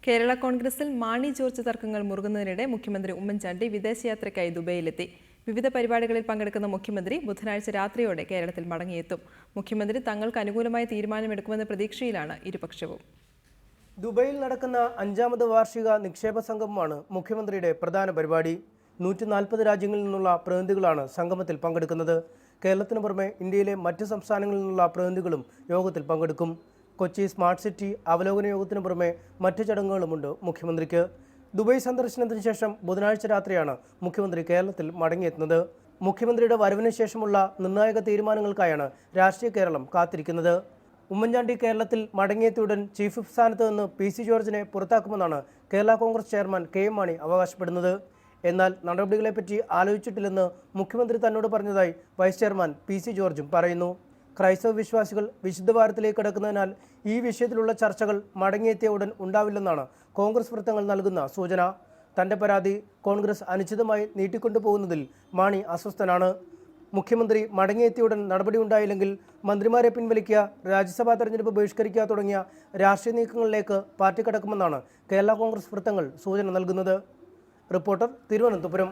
കേരള കോൺഗ്രസിൽ മാണി ജോർജ് തർക്കങ്ങൾ മുറുകുന്നതിനിടെ മുഖ്യമന്ത്രി ഉമ്മൻചാണ്ടി വിദേശയാത്രയ്ക്കായി ദുബൈയിലെത്തി. വിവിധ പരിപാടികളിൽ പങ്കെടുക്കുന്ന മുഖ്യമന്ത്രി ബുധനാഴ്ച രാത്രിയോടെ കേരളത്തിൽ മടങ്ങിയെത്തും. മുഖ്യമന്ത്രി തങ്ങൾക്ക് അനുകൂലമായ തീരുമാനമെടുക്കുമെന്ന പ്രതീക്ഷയിലാണ് ഇരുപക്ഷവും. ദുബൈയിൽ നടക്കുന്ന 5ാമത് വാർഷിക നിക്ഷേപ സംഗമമാണ് മുഖ്യമന്ത്രിയുടെ പ്രധാന പരിപാടി. 140 രാജ്യങ്ങളിൽ നിന്നുള്ള പ്രതിനിധികളാണ് സംഗമത്തിൽ പങ്കെടുക്കുന്നത്. കേരളത്തിന് പുറമെ ഇന്ത്യയിലെ മറ്റ് സംസ്ഥാനങ്ങളിൽ നിന്നുള്ള പ്രതിനിധികളും യോഗത്തിൽ പങ്കെടുക്കും. കൊച്ചി സ്മാർട്ട് സിറ്റി അവലോകന യോഗത്തിന് പുറമെ മറ്റ് ചടങ്ങുകളുമുണ്ട് മുഖ്യമന്ത്രിക്ക്. ദുബൈ സന്ദർശനത്തിന് ശേഷം ബുധനാഴ്ച രാത്രിയാണ് മുഖ്യമന്ത്രി കേരളത്തിൽ മടങ്ങിയെത്തുന്നത്. മുഖ്യമന്ത്രിയുടെ വരവിന് ശേഷമുള്ള നിർണായക തീരുമാനങ്ങൾക്കായാണ് രാഷ്ട്രീയ കേരളം കാത്തിരിക്കുന്നത്. ഉമ്മൻചാണ്ടി കേരളത്തിൽ മടങ്ങിയെത്തിയുടൻ ചീഫ് വിപ്പ് സ്ഥാനത്ത് നിന്ന് PC ജോർജിനെ പുറത്താക്കുമെന്നാണ് കേരള കോൺഗ്രസ് ചെയർമാൻ KM മാണി അവകാശപ്പെടുന്നത്. എന്നാൽ നടപടികളെപ്പറ്റി ആലോചിച്ചിട്ടില്ലെന്ന് മുഖ്യമന്ത്രി തന്നോട് പറഞ്ഞതായി വൈസ് ചെയർമാൻ PC ജോർജും പറയുന്നു. ക്രൈസ്തവ വിശ്വാസികൾ വിശുദ്ധ വാരത്തിലേക്ക് കടക്കുന്നതിനാൽ ഈ വിഷയത്തിലുള്ള ചർച്ചകൾ മടങ്ങിയെത്തിയ ഉടൻ ഉണ്ടാവില്ലെന്നാണ് കോൺഗ്രസ് വൃത്തങ്ങൾ നൽകുന്ന സൂചന. തന്റെ പരാതി കോൺഗ്രസ് അനിശ്ചിതമായി നീട്ടിക്കൊണ്ടുപോകുന്നതിൽ മാണി അസ്വസ്ഥനാണ്. മുഖ്യമന്ത്രി മടങ്ങിയെത്തിയുടൻ നടപടി ഉണ്ടായില്ലെങ്കിൽ മന്ത്രിമാരെ പിൻവലിക്കുക, രാജ്യസഭാ തെരഞ്ഞെടുപ്പ് ബഹിഷ്കരിക്കുക തുടങ്ങിയ രാഷ്ട്രീയ നീക്കങ്ങളിലേക്ക് പാർട്ടി കടക്കുമെന്നാണ് കേരള കോൺഗ്രസ് വൃത്തങ്ങൾ സൂചന നൽകുന്നത്. റിപ്പോർട്ടർ, തിരുവനന്തപുരം.